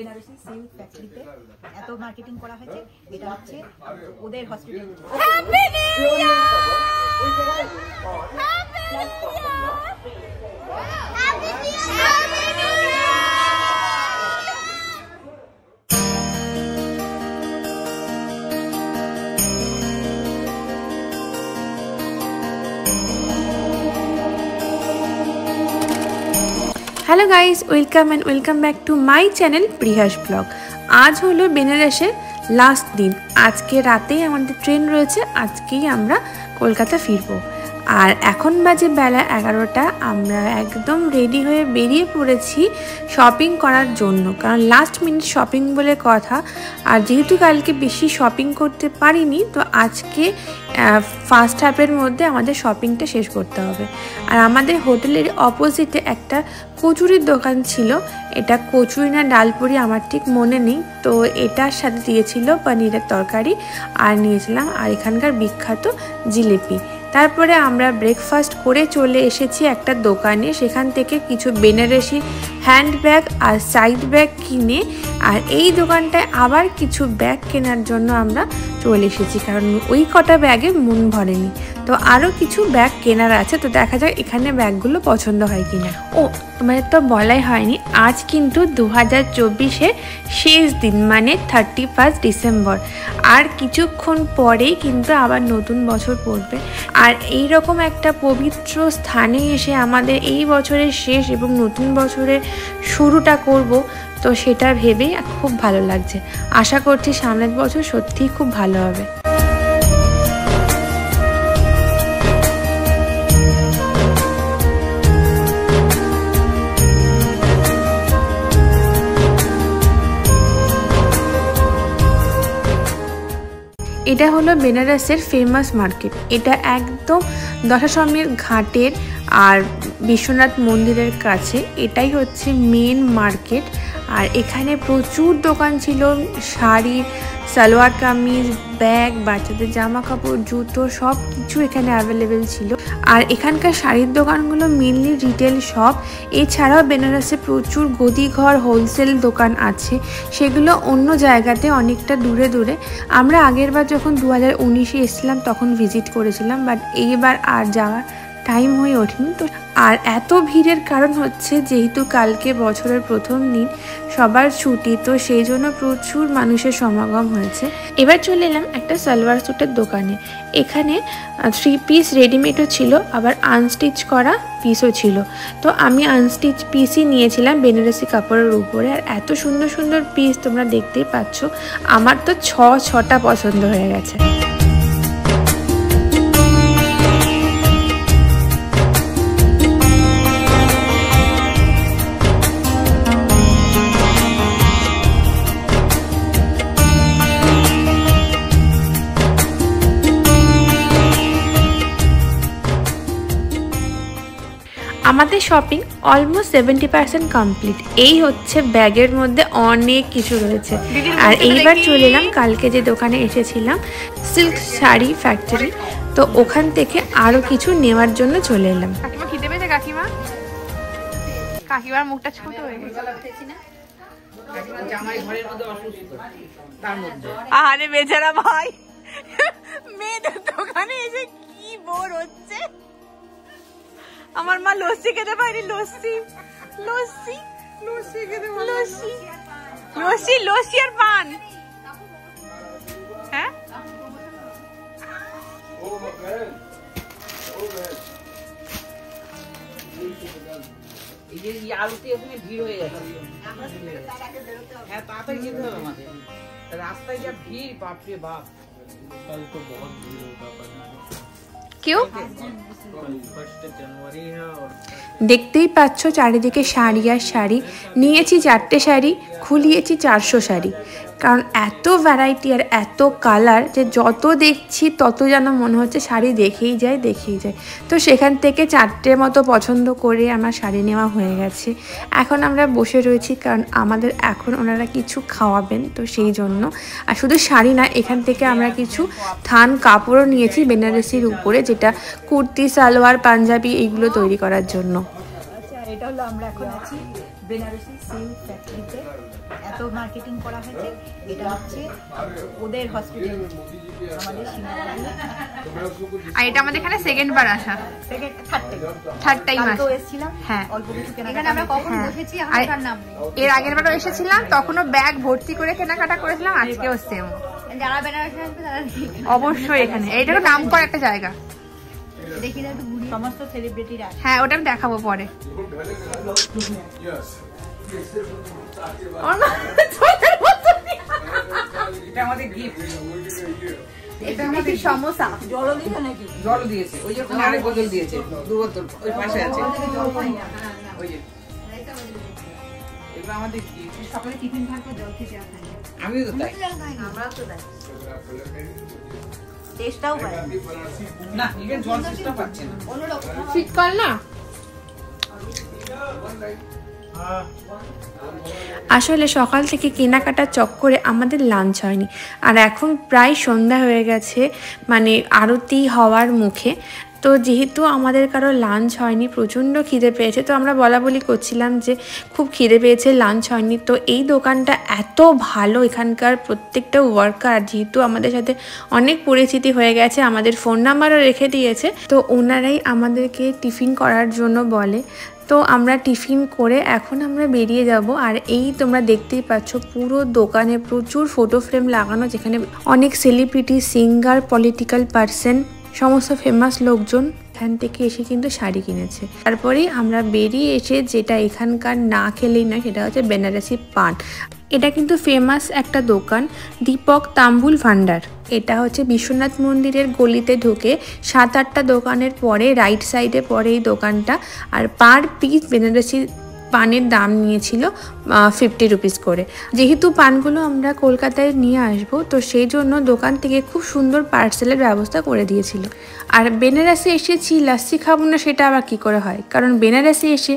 Banarasi silk ফ্যাক্টরিতে এত marketing করা হয়েছে। এটা হচ্ছে ওদের hospital. Hello guys, welcome and welcome back to my channel Prihas vlog. আজ হলো বেনারসের লাস্ট দিন। আজকে রাতেই আমাদের ট্রেন রয়েছে, আজকেই আমরা কলকাতা ফিরবো। আর এখন বাজে বেলা 11টা। আমরা একদম রেডি হয়ে বেরিয়ে পড়েছি শপিং করার জন্য, কারণ লাস্ট মিনিট শপিং বলে কথা। আর যেহেতু কালকে বেশি শপিং করতে পারিনি, তো আজকে ফার্স্ট হাফের মধ্যে আমাদের শপিংটা শেষ করতে হবে। আর আমাদের হোটেলের অপোজিটে একটা কচুরির দোকান ছিল। এটা কচুরি না ডালপুরি আমার ঠিক মনে নেই। তো এটার সাথে দিয়েছিল পনিরের তরকারি আর নিয়েছিলাম আর এখানকার বিখ্যাত জিলিপি। তারপরে আমরা ব্রেকফাস্ট করে চলে এসেছি একটা দোকানে। সেখান থেকে কিছু বেনারসি হ্যান্ডব্যাগ আর সাইড ব্যাগ কিনে, আর এই দোকানটায় আবার কিছু ব্যাগ কেনার জন্য আমরা চলে এসেছি, কারণ ওই কটা ব্যাগে মন ভরেনি। তো আরও কিছু ব্যাগ কেনার আছে, তো দেখা যাক এখানে ব্যাগগুলো পছন্দ হয় কিনা। ও তোমাদের তো বলাই হয়নি, আজ কিন্তু 2024-এর শেষ দিন, মানে 31 ডিসেম্বর। আর কিছুক্ষণ পরেই কিন্তু আবার নতুন বছর পড়বে। আর এই রকম একটা পবিত্র স্থানে এসে আমাদের এই বছরের শেষ এবং নতুন বছরের শুরুটা করব, তো সেটা ভেবেই খুব ভালো লাগছে। আশা করছি সামনের বছর সত্যিই খুব ভালো হবে। এটা হলো বেনারসের ফেমাস মার্কেট। এটা একদম দশাশ্বমেধ ঘাটের আর বিশ্বনাথ মন্দিরের কাছে। এটাই হচ্ছে মেন মার্কেট। আর এখানে প্রচুর দোকান ছিল, শাড়ি, সালোয়ার কামিজ, ব্যাগ, বাচ্চাদের জামা কাপড়, জুতো, সব কিছু এখানে অ্যাভেলেবেল ছিল। আর এখানকার শাড়ির দোকানগুলো মেনলি রিটেল শপ। এছাড়াও বেনারসে প্রচুর গদিঘর হোলসেল দোকান আছে, সেগুলো অন্য জায়গাতে অনেকটা দূরে দূরে। আমরা আগেরবার যখন 2019-এ এসেছিলাম তখন ভিজিট করেছিলাম, বাট এইবার আর যাওয়ার টাইম হয়ে ওঠেনি। তো আর এত ভিড়ের কারণ হচ্ছে যেহেতু কালকে বছরের প্রথম দিন, সবার ছুটি, তো সেই জন্য প্রচুর মানুষের সমাগম হয়েছে। এবার চলে এলাম একটা সালোয়ার স্যুটের দোকানে। এখানে 3 পিস রেডিমেডও ছিল, আবার আনস্টিচ করা পিসও ছিল। তো আমি আনস্টিচ পিসই নিয়েছিলাম বেনারসি কাপড়ের উপরে। আর এত সুন্দর সুন্দর পিস তোমরা দেখতেই পাচ্ছ। আমার তো 6টা পছন্দ হয়ে গেছে। আমাদের শপিং অলমোস্ট 70% কমপ্লিট। এই হচ্ছে ব্যাগের মধ্যে অনেক কিছু রয়েছে। আর এইবার চলে এলাম কালকে যে দোকানে এসেছিলাম, সিল্ক শাড়ি ফ্যাক্টরি। তো ওখান থেকে আরো কিছু নেওয়ার জন্য চলে এলাম। কাকিমা খিদে পেয়েছে? কাকিমার মুখটা ছোট হয়ে গেছে। আরে বেচারা ভাই, মেয়েদের দোকানে এসে কি বোর হচ্ছে। আমার মা লস্যি খেতে পারি, লস্যি আর পান। হ্যাঁ, ভিড় হয়ে গেছে। হ্যাঁ, তাড়াতাড়ি যেতে হবে আমাদের। রাস্তায় যা ভিড়, বাপরে বাপ। কেউ দেখতেই পাচ্ছ চারিদিকে শাড়ি আর শাড়ি। নিয়েছি 4টে শাড়ি, খুলিয়েছি 400 শাড়ি। কারণ এত ভ্যারাইটি আর এত কালার যে যত দেখছি তত যেন মনে হচ্ছে শাড়ি দেখেই যায়। তো সেখান থেকে 4টের মতো পছন্দ করে আমার শাড়ি নেওয়া হয়ে গেছে। এখন আমরা বসে রয়েছি, কারণ আমাদের এখন ওনারা কিছু খাওয়াবেন, তো সেই জন্য। আর শুধু শাড়ি না, এখান থেকে আমরা কিছু থান কাপড়ও নিয়েছি বেনারসির উপরে, যেটা কুর্তি, সালোয়ার, পাঞ্জাবি এইগুলো তৈরি করার জন্য। এটা হলো আমরা এখন আছি বেনারসি সিল্ক ফ্যাক্টরিতে। এত মার্কেটিং করা হয়েছে। এটা হচ্ছে ওদের হসপিটাল, আমাদের সীমানায়। আর এটা আমাদের এখানে সেকেন্ড বার আসা, থার্ড টাইম আসা। এসেছিলাম, হ্যাঁ, অল্প কিছু এখানে আমরা কখন বসেছি আমার নাম নেই। এর আগের বারও এসেছিলাম, তখনও ব্যাগ ভর্তি করে কেনাকাটা করেছিলাম, আজকেও সেম। যারা বেনারসি আসবে তারা অবশ্যই এখানে, এইটারও নাম করা একটা জায়গা। দেখি না একটু ঘুরি। সমস্ত সেলিব্রিটিরা। হ্যাঁ, ওটা আমি দেখাবো পরে। এটা আমাদের গিফট। এটা আমাদের সমস্যা। জলও দিল নাকি? জল দিয়েছে, ওই যে আরেক বোতল দিয়েছে, 2 বোতল ওই পাশে আছে। ওই যে এগুলো আমাদের গিফট। সকালে টিফিন থাকবে, জল খেতে আসে। আমিও তো তাই। আমরাও তো তাই। টেস্টটাও ভালো। না, এখানে জল সিস্টেম পাচ্ছে না। শীতকাল না, আসলে সকাল থেকে কেনাকাটার চক্করে আমাদের লাঞ্চ হয়নি। আর এখন প্রায় সন্ধ্যা হয়ে গেছে, মানে আরতি হওয়ার মুখে। তো যেহেতু আমাদের কারো লাঞ্চ হয়নি, প্রচণ্ড খিদে পেয়েছে, তো আমরা বলাবলি করছিলাম যে খুব খিদে পেয়েছে, লাঞ্চ হয়নি। তো এই দোকানটা এত ভালো, এখানকার প্রত্যেকটা ওয়ার্কার যেহেতু আমাদের সাথে অনেক পরিচিতি হয়ে গেছে, আমাদের ফোন নাম্বারও রেখে দিয়েছে, তো ওনারাই আমাদেরকে টিফিন করার জন্য বলে। তো আমরা টিফিন করে এখন আমরা বেরিয়ে যাব। আর এই তোমরা দেখতেই পাচ্ছ পুরো দোকানে প্রচুর ফটো ফ্রেম লাগানো, যেখানে অনেক সেলিব্রিটি, সিঙ্গার, পলিটিক্যাল পার্সন, সমস্ত ফেমাস লোকজন এখান থেকে এসে কিন্তু শাড়ি কিনেছে। তারপরেই আমরা বেরিয়ে এসে, যেটা এখানকার না খেলেই না, সেটা হচ্ছে বেনারসি পান। এটা কিন্তু ফেমাস একটা দোকান, দীপক তাম্বুল ভান্ডার। এটা হচ্ছে বিশ্বনাথ মন্দিরের গলিতে ঢুকে 7-8টা দোকানের পরে রাইট সাইডে পড়ে এই দোকানটা। আর পার পিস বেনারসি পানের দাম নিয়েছিল 50 রুপিস করে। যেহেতু পানগুলো আমরা কলকাতায় নিয়ে আসবো, তো সেই জন্য দোকান থেকে খুব সুন্দর পার্সেলের ব্যবস্থা করে দিয়েছিল। আর বেনারসে এসেছি, লাস্সি খাবো না সেটা আবার কী করে হয়, কারণ বেনারসে এসে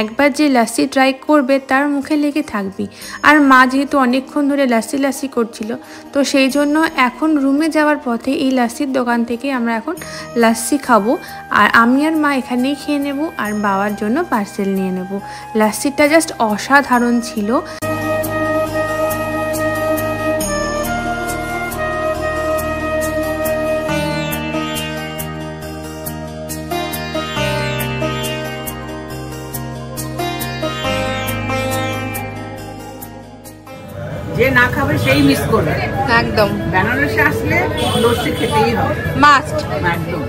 একবার যে লাস্সি ট্রাই করবে তার মুখে লেগে থাকবি। আর মা যেহেতু অনেকক্ষণ ধরে লাস্সি করছিল, তো সেই জন্য এখন রুমে যাওয়ার পথে এই লাস্সির দোকান থেকে আমরা এখন লাস্সি খাবো। আর আমি আর মা এখানেই খেয়ে নেব, আর বাবার জন্য পার্সেল নিয়ে নেব। লাস্সিটা জাস্ট অসাধারণ ছিল। যে না খাবে সেই মিস করবে একদম। বেনারসে আসলে লস্যি খেতেই হবে, মাস্ট। একদম।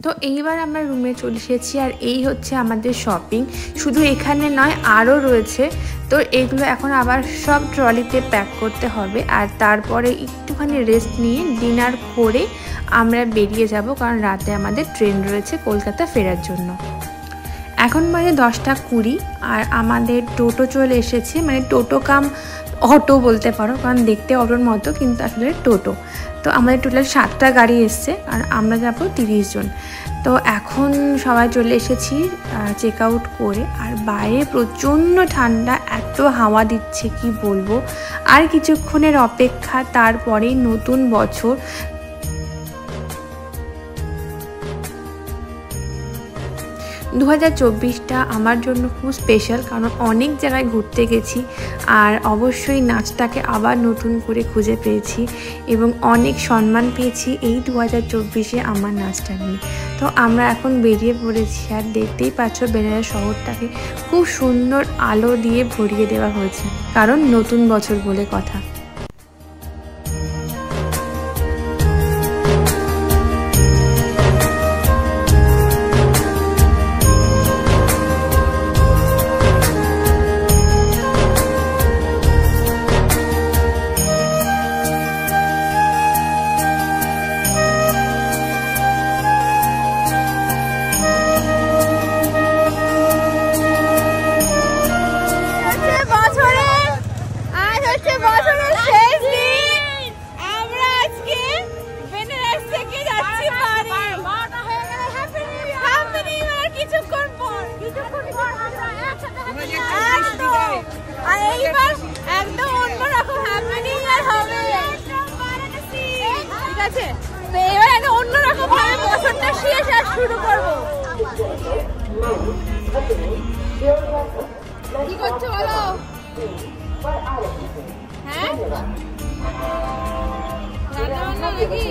তো এইবার আমরা রুমে চলে এসেছি। আর এই হচ্ছে আমাদের শপিং। শুধু এখানে নয়, আরও রয়েছে। তো এগুলো এখন আবার সব ট্রলিতে প্যাক করতে হবে। আর তারপরে একটুখানি রেস্ট নিয়ে ডিনার করে আমরা বেরিয়ে যাব, কারণ রাতে আমাদের ট্রেন রয়েছে কলকাতা ফেরার জন্য। এখন বাজে 10টা 20, আর আমাদের টোটো চলে এসেছে, মানে টোটো কাম অটো বলতে পারো, কারণ দেখতে অটোর মতো কিন্তু আসলে টোটো। তো আমাদের টোটাল 7টা গাড়ি এসছে, আর আমরা যাব 30 জন। তো এখন সবাই চলে এসেছি চেক আউট করে। আর বাইরে প্রচণ্ড ঠান্ডা, এত হাওয়া দিচ্ছে কি বলবো। আর কিছুক্ষণের অপেক্ষা, তারপরেই নতুন বছর। 2024টা আমার জন্য খুব স্পেশাল, কারণ অনেক জায়গায় ঘুরতে গেছি, আর অবশ্যই নাচটাকে আবার নতুন করে খুঁজে পেয়েছি, এবং অনেক সম্মান পেয়েছি এই 2024-এ আমার নাচটা নিয়ে। তো আমরা এখন বেরিয়ে পড়েছি। আর দেখতেই পাচ্ছ বেনারস শহরটাকে খুব সুন্দর আলো দিয়ে ভরিয়ে দেওয়া হয়েছে, কারণ নতুন বছর বলে কথা। বছরের শুরু করবো। কি করছো বলো? হ্যাঁ রান্না বান্না নাকি?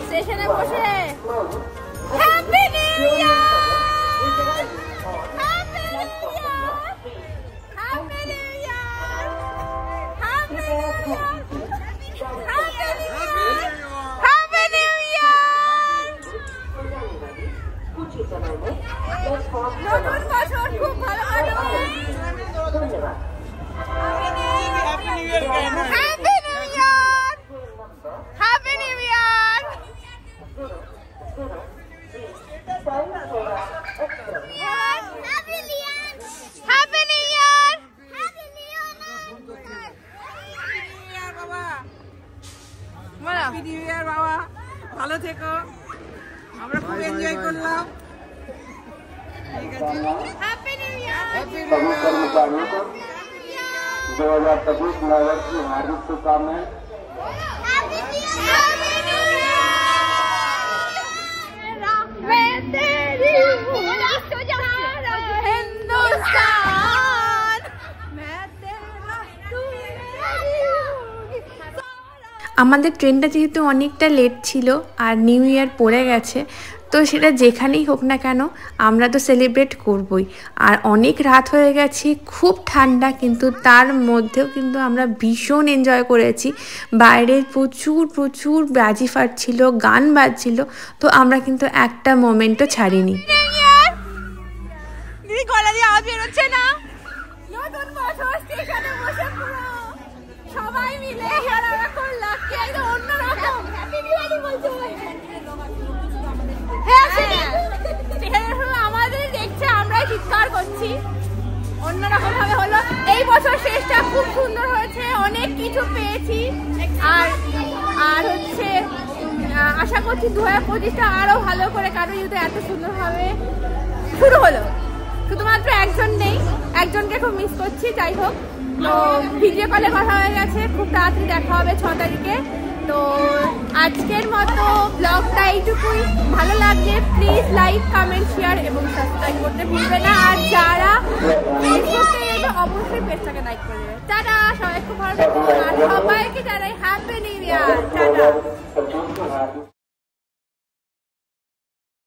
স্টেশনে বসে happy new year, happy new year, happy new year, happy new year, happy new year. নতুন বছর খুব ভালো কাটুক। Happy new year, happy new year, happy new year. বাবা ভালো থেকো, আমরা খুব এনজয় করলাম। ঠিক আছে, হ্যাপি নিউ ইয়ার। सभी कर्मचारियों को 2025 नववर्ष की हार्दिक शुभकामनाएं। আমাদের ট্রেনটা যেহেতু অনেকটা লেট ছিল আর নিউ ইয়ার পড়ে গেছে, তো সেটা যেখানেই হোক না কেন আমরা তো সেলিব্রেট করবই। আর অনেক রাত হয়ে গেছে, খুব ঠান্ডা, কিন্তু তার মধ্যেও কিন্তু আমরা ভীষণ এনজয় করেছি। বাইরে প্রচুর প্রচুর বাজি ফাটছিল, গান বাজছিল, তো আমরা কিন্তু একটা মোমেন্টও ছাড়িনি। দিদি গলা দিয়ে আওয়াজ বেরোচ্ছে না? নতুন বছর স্টেশনে বসে পুরো সবাই মিলে খেলাধুলা করলাম, কি একদম অন্যরকম। হ্যাপি দিওয়ালি বলছো? হ্যাঁ, আমাদের দেখছে, আমরাই চিৎকার করছি। অন্যরকম ভাবে হলো। এই বছর শেষটা খুব সুন্দর হয়েছে, অনেক কিছু পেয়েছি। আর হচ্ছে আশা করছি 2025টা আরো ভালো করে কারো যদি এত সুন্দরভাবে শুরু হলো। শুধুমাত্র একজন নেই, একজনকে খুব মিস করছি। যাই হোক, তো ভিডিও কলে কথা হয়ে গেছে, খুব তাড়াতাড়ি দেখা হবে 6 তারিখে। তো আজকের মতো ব্লগটা এইটুকুই। ভালো লাগলে প্লিজ লাইক, কমেন্ট, শেয়ার এবং সাবস্ক্রাইব করতে ভুলবে না। আর যারা ফেসবুকে এলে অবশ্যই পেজটাকে লাইক করে দেবে। টাটা, সবাই খুব ভালো থাকবেন আর সবাইকে জানাই হ্যাপি নিউ ইয়ার। টাটা।